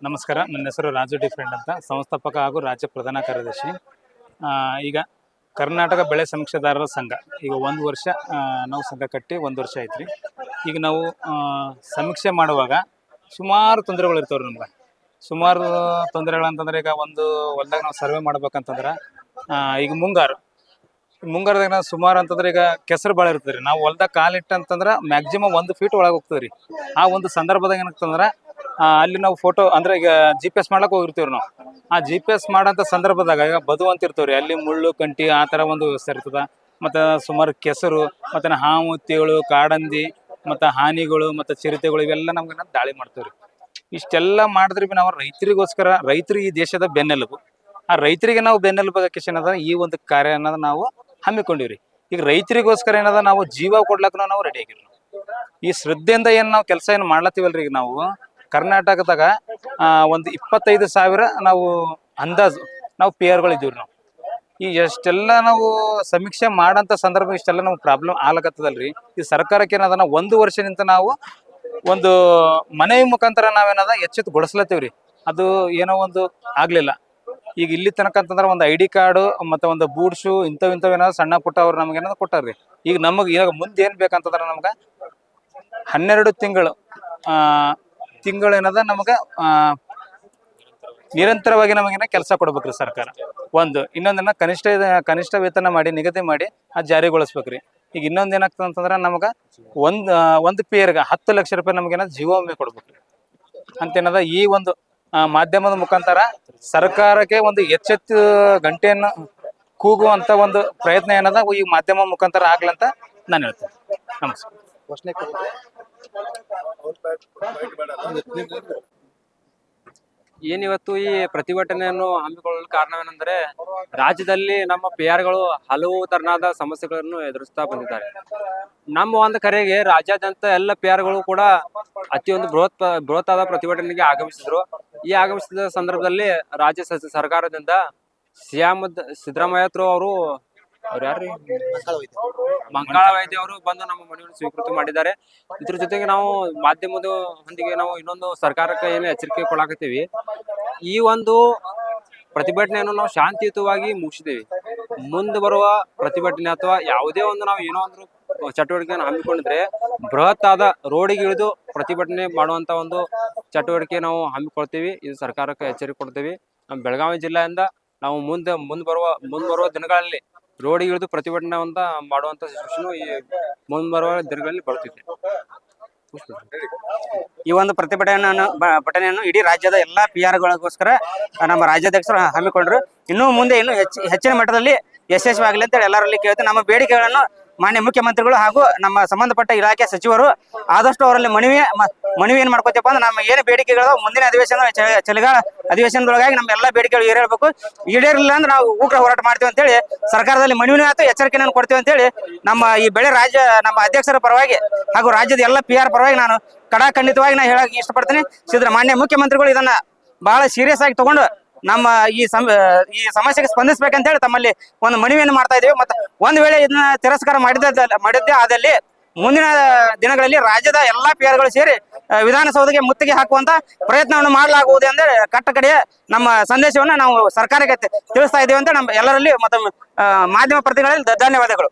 ನಮಸ್ಕಾರ. ನನ್ನ ಹೆಸರು ರಾಜು ಡಿಫ್ರೆಂಟ್ ಅಂತ, ಸಂಸ್ಥಾಪಕ ಹಾಗೂ ರಾಜ್ಯ ಪ್ರಧಾನ ಕಾರ್ಯದರ್ಶಿ. ಈಗ ಕರ್ನಾಟಕ ಬೆಳೆ ಸಮೀಕ್ಷೆದಾರರ ಸಂಘ ಈಗ 1 ವರ್ಷ ನಾವು ಸಂಘ ಕಟ್ಟಿ 1 ವರ್ಷ ಐತ್ರಿ. ಈಗ ನಾವು ಸಮೀಕ್ಷೆ ಮಾಡುವಾಗ ಸುಮಾರು ತೊಂದರೆಗಳು ಇರ್ತಾವ್ರಿ. ನಮ್ಗೆ ಸುಮಾರು ತೊಂದರೆಗಳಂತಂದ್ರೆ, ಈಗ ಒಂದು ಹೊಲ್ದಾಗ ನಾವು ಸರ್ವೆ ಮಾಡ್ಬೇಕಂತಂದ್ರೆ ಈಗ ಮುಂಗಾರದಾಗ ನಾವು ಸುಮಾರು ಅಂತಂದ್ರೆ ಈಗ ಕೆಸರು ಭಾಳ ಇರ್ತದೆ. ನಾವು ಹೊಲ್ದಾಗ ಕಾಲಿಟ್ಟಂತಂದ್ರೆ ಮ್ಯಾಕ್ಸಿಮಮ್ 1 ಫೀಟ್ ಒಳಗೆ ಹೋಗ್ತದೆ ರೀ. ಆ ಒಂದು ಸಂದರ್ಭದಾಗ ಏನಾಗ್ತಂದ್ರೆ ಅಲ್ಲಿ ನಾವು ಫೋಟೋ ಅಂದ್ರೆ ಈಗ GPS ಮಾಡ್ಲಕ್ಕೆ ಹೋಗಿರ್ತೀವಿ ನಾವು. ಆ GPS ಮಾಡೋಂಥ ಸಂದರ್ಭದಾಗ ಈಗ ಬದು ಅಂತ ಇರ್ತೀವ್ರಿ, ಅಲ್ಲಿ ಮುಳ್ಳು ಕಂಟಿ ಆ ಥರ ಒಂದು ವ್ಯವಸ್ಥೆ ಇರ್ತದೆ. ಮತ್ತು ಸುಮಾರು ಕೆಸರು, ಮತ್ತು ಹಾವು ತೇಳು ಕಾಡಂದಿ ಮತ್ತು ಹಾನಿಗಳು ಮತ್ತು ಚಿರತೆಗಳು ಇವೆಲ್ಲ ನಮ್ಗೆ ದಾಳಿ ಮಾಡ್ತೀವ್ರಿ. ಇಷ್ಟೆಲ್ಲ ಮಾಡಿದ್ರೆ ನಾವು ರೈತರಿಗೋಸ್ಕರ, ರೈತರು ಈ ದೇಶದ ಬೆನ್ನೆಲುಬು. ಆ ರೈತರಿಗೆ ನಾವು ಬೆನ್ನೆಲುಬಾಗಕ್ಕೆ ಏನದ ಈ ಒಂದು ಕಾರ್ಯ ಅನ್ನೋದು ನಾವು ಹಮ್ಮಿಕೊಂಡಿವ್ರಿ. ಈಗ ರೈತರಿಗೋಸ್ಕರ ಏನದ ನಾವು ಜೀವ ಕೊಡ್ಲಕ್ಕ ನಾವು ರೆಡಿ ಆಗಿರಿ. ಈ ಶ್ರದ್ಧೆಯಿಂದ ಏನು ನಾವು ಕೆಲಸ ಏನು ಮಾಡ್ಲತ್ತೀವಲ್ರಿ, ಈಗ ನಾವು ಕರ್ನಾಟಕದಾಗ ಒಂದು 25,000 ನಾವು ಅಂದಾಜು ನಾವು ಪೇರ್ಗಳು ಇದ್ದೀವ್ರಿ. ನಾವು ಈಗ ಎಷ್ಟೆಲ್ಲ ನಾವು ಸಮೀಕ್ಷೆ ಮಾಡೋಂಥ ಸಂದರ್ಭ ಇಷ್ಟೆಲ್ಲ ನಮ್ಗೆ ಪ್ರಾಬ್ಲಮ್ ಆಗ್ಲತ್ತದಲ್ರಿ. ಈ ಸರ್ಕಾರಕ್ಕೆ ಏನದ 1 ವರ್ಷದಿಂದ ನಾವು ಒಂದು ಮನೆ ಮುಖಾಂತರ ನಾವೇನದ ಎಚ್ಚೆತ್ತುಗೊಳಿಸ್ಲತ್ತೀವ್ರಿ. ಅದು ಏನೋ ಒಂದು ಆಗ್ಲಿಲ್ಲ. ಈಗ ಇಲ್ಲಿ ತನಕ ಅಂತಂದ್ರೆ ಒಂದು ID ಕಾರ್ಡು ಮತ್ತು ಒಂದು ಬೂಟ್ಸು ಇಂಥವೇನಾದ್ರು ಸಣ್ಣ ಪುಟ್ಟ ಅವ್ರು ನಮ್ಗೆ ಏನಾದ್ರು ಕೊಟ್ಟಾರ್ರಿ. ಈಗ ನಮಗೆ ಇವಾಗ ಮುಂದೆ ಏನು ಬೇಕಂತಂದ್ರೆ ನಮ್ಗೆ 12 ತಿಂಗಳು ಏನದ ನಮಗೆ ನಿರಂತರವಾಗಿ ನಮಗೇನ ಕೆಲಸ ಕೊಡ್ಬೇಕ್ರಿ ಸರ್ಕಾರ. ಇನ್ನೊಂದನ್ನ ಕನಿಷ್ಠ ವೇತನ ಮಾಡಿ ನಿಗದಿ ಮಾಡಿ ಅದು ಜಾರಿಗೊಳಿಸ್ಬೇಕ್ರಿ. ಈಗ ಇನ್ನೊಂದು ಏನಾಗ್ತದೆ ಅಂತಂದ್ರೆ ನಮಗೆ ಒಂದು ಪೇರ್ಗೆ 10 ಲಕ್ಷ ರೂಪಾಯಿ ನಮಗೇನ ಜೀವ ವಿಮೆ ಕೊಡ್ಬೇಕ್ರಿ ಅಂತೇನದ ಈ ಒಂದು ಮಾಧ್ಯಮದ ಮುಖಾಂತರ ಸರ್ಕಾರಕ್ಕೆ ಒಂದು ಎಚ್ಚೆತ್ತು ಗಂಟೆಯನ್ನು ಕೂಗುವಂತ ಒಂದು ಪ್ರಯತ್ನ ಏನದ ಈ ಮಾಧ್ಯಮ ಮುಖಾಂತರ ಆಗ್ಲಂತ ನಾನು ಹೇಳ್ತೇನೆ. ನಮಸ್ಕಾರ. ಏನಿವತ್ತು ಈ ಪ್ರತಿಭಟನೆಯನ್ನು ಹಮ್ಮಿಕೊಳ್ಳಲು ಕಾರಣವೇನೆಂದರೆ, ರಾಜ್ಯದಲ್ಲಿ ನಮ್ಮ ಪಿಆರ್ಗಳು ಹಲವು ತರನಾದ ಸಮಸ್ಯೆಗಳನ್ನು ಎದುರಿಸ್ತಾ ಬಂದಿದ್ದಾರೆ. ನಮ್ಮ ಒಂದು ಕರೆಗೆ ರಾಜ್ಯಾದ್ಯಂತ ಎಲ್ಲ ಪಿಆರ್ಗಳು ಕೂಡ ಅತಿಯೊಂದು ಬೃಹತ್ತಾದ ಪ್ರತಿಭಟನೆಗೆ ಆಗಮಿಸಿದ್ರು. ಈ ಆಗಮಿಸಿದ ಸಂದರ್ಭದಲ್ಲಿ ರಾಜ್ಯ ಸರ್ಕಾರದಿಂದ ಸಿದ್ದರಾಮಯ್ಯ ಅವರು ಯಾರ್ರಿ ಮಂಗಳ ವೈದ್ಯ ಅವರು ಬಂದು ನಮ್ಮ ಮನವಿಯನ್ನು ಸ್ವೀಕೃತಿ ಮಾಡಿದ್ದಾರೆ. ಇದ್ರ ಜೊತೆಗೆ ನಾವು ಮಾಧ್ಯಮದ ಹೊಂದಿಗೆ ನಾವು ಇನ್ನೊಂದು ಸರ್ಕಾರಕ್ಕೆ ಏನು ಎಚ್ಚರಿಕೆ ಕೊಡಾಕತ್ತೀವಿ. ಈ ಒಂದು ಪ್ರತಿಭಟನೆಯನ್ನು ನಾವು ಶಾಂತಿಯುತವಾಗಿ ಮುಗಿಸಿದ್ದೇವೆ. ಮುಂದೆ ಬರುವ ಪ್ರತಿಭಟನೆ ಅಥವಾ ಯಾವುದೇ ಒಂದು ನಾವು ಏನೋ ಒಂದು ಚಟುವಟಿಕೆಯನ್ನು ಹಮ್ಮಿಕೊಂಡಿದ್ರೆ ಬೃಹತ್ ಆದ ರೋಡಿಗೆ ಇಳಿದು ಪ್ರತಿಭಟನೆ ಮಾಡುವಂತ ಒಂದು ಚಟುವಟಿಕೆ ನಾವು ಹಮ್ಮಿಕೊಳ್ತೀವಿ. ಇದು ಸರ್ಕಾರಕ್ಕೆ ಎಚ್ಚರಿಕೆ ಕೊಡ್ತೀವಿ. ನಮ್ಮ ಬೆಳಗಾವಿ ಜಿಲ್ಲೆಯಿಂದ ನಾವು ಮುಂದೆ ಬರುವ ದಿನಗಳಲ್ಲಿ ರೋಡಿಗೆ ಇಳಿದು ಪ್ರತಿಭಟನೆ ಅಂತ ಮಾಡುವಂತ ಸಿಚುವೇಶನ್ ಈ ಮುಂಬರುವ ದಿನಗಳಲ್ಲಿ ಬರ್ತಿದೆ. ಈ ಒಂದು ಪ್ರತಿಭಟನೆಯನ್ನು ಇಡೀ ರಾಜ್ಯದ ಎಲ್ಲಾ PR-ಗಳಿಗೋಸ್ಕರ ನಮ್ಮ ರಾಜ್ಯಾಧ್ಯಕ್ಷರು ಹಮ್ಮಿಕೊಂಡ್ರು. ಇನ್ನೂ ಮುಂದೆ ಹೆಚ್ಚಿನ ಮಟ್ಟದಲ್ಲಿ ಯಶಸ್ವಿಯಾಗಲಿ ಅಂತ ಹೇಳಿ ಎಲ್ಲರಲ್ಲಿ ಕೇಳ್ತೀವಿ. ನಮ್ಮ ಬೇಡಿಕೆಗಳನ್ನು ಮಾನ್ಯ ಮುಖ್ಯಮಂತ್ರಿಗಳು ಹಾಗೂ ನಮ್ಮ ಸಂಬಂಧಪಟ್ಟ ಇಲಾಖೆ ಸಚಿವರು ಆದಷ್ಟು ಅವರಲ್ಲಿ ಮನವಿ ಏನ್ ಮಾಡ್ಕೋತೀವಪ್ಪ ಅಂದ್ರೆ, ನಮ್ಮ ಏನು ಬೇಡಿಕೆಗಳು ಮುಂದಿನ ಅಧಿವೇಶನ ಚಳಿಗಾಲ ಅಧಿವೇಶನದೊಳಗಾಗಿ ನಮ್ಮ ಎಲ್ಲಾ ಬೇಡಿಕೆಗಳು ಈಡೇರಬೇಕು. ಈಡೇರಿಲ್ಲ ಅಂದ್ರೆ ನಾವು ಉಗ್ರ ಹೋರಾಟ ಮಾಡ್ತೀವಿ ಅಂತ ಹೇಳಿ ಸರ್ಕಾರದಲ್ಲಿ ಮನವಿ ಆಯ್ತು ಎಚ್ಚರಿಕೆಯನ್ನು ಕೊಡ್ತೀವಿ ಅಂತ ಹೇಳಿ ನಮ್ಮ ಈ ನಮ್ಮ ಅಧ್ಯಕ್ಷರ ಪರವಾಗಿ ಹಾಗೂ ರಾಜ್ಯದ ಎಲ್ಲ PR ಪರವಾಗಿ ನಾನು ಖಂಡಿತವಾಗಿ ನಾನು ಹೇಳಕ್ ಇಷ್ಟಪಡ್ತೀನಿ. ಮಾನ್ಯ ಮುಖ್ಯಮಂತ್ರಿಗಳು ಇದನ್ನ ಬಹಳ ಸೀರಿಯಸ್ ಆಗಿ ತಗೊಂಡು ನಮ್ಮ ಈ ಸಮಸ್ಯೆಗೆ ಸ್ಪಂದಿಸಬೇಕಂತ ಹೇಳಿ ತಮ್ಮಲ್ಲಿ ಒಂದು ಮನವಿಯನ್ನು ಮಾಡ್ತಾ ಇದ್ದೀವಿ. ಮತ್ತೆ ಒಂದು ವೇಳೆ ಇದನ್ನ ತಿರಸ್ಕಾರ ಮಾಡಿದ್ದೇ ಆದಲ್ಲಿ ಮುಂದಿನ ದಿನಗಳಲ್ಲಿ ರಾಜ್ಯದ ಎಲ್ಲಾ PR-ಗಳು ಸೇರಿ ವಿಧಾನಸೌಧಕ್ಕೆ ಮುತ್ತಿಗೆ ಹಾಕುವಂತ ಪ್ರಯತ್ನವನ್ನು ಮಾಡಲಾಗುವುದು ಅಂದ್ರೆ ಕಟ್ಟಕಡೆಯ ನಮ್ಮ ಸಂದೇಶವನ್ನ ನಾವು ಸರ್ಕಾರಕ್ಕೆ ತಿಳಿಸ್ತಾ ಇದ್ದೀವಿ ಅಂತ ನಮ್ಮ ಎಲ್ಲರಲ್ಲಿ ಮತ್ತು ಮಾಧ್ಯಮ ಪ್ರತಿಗಳಲ್ಲಿ ಧನ್ಯವಾದಗಳು.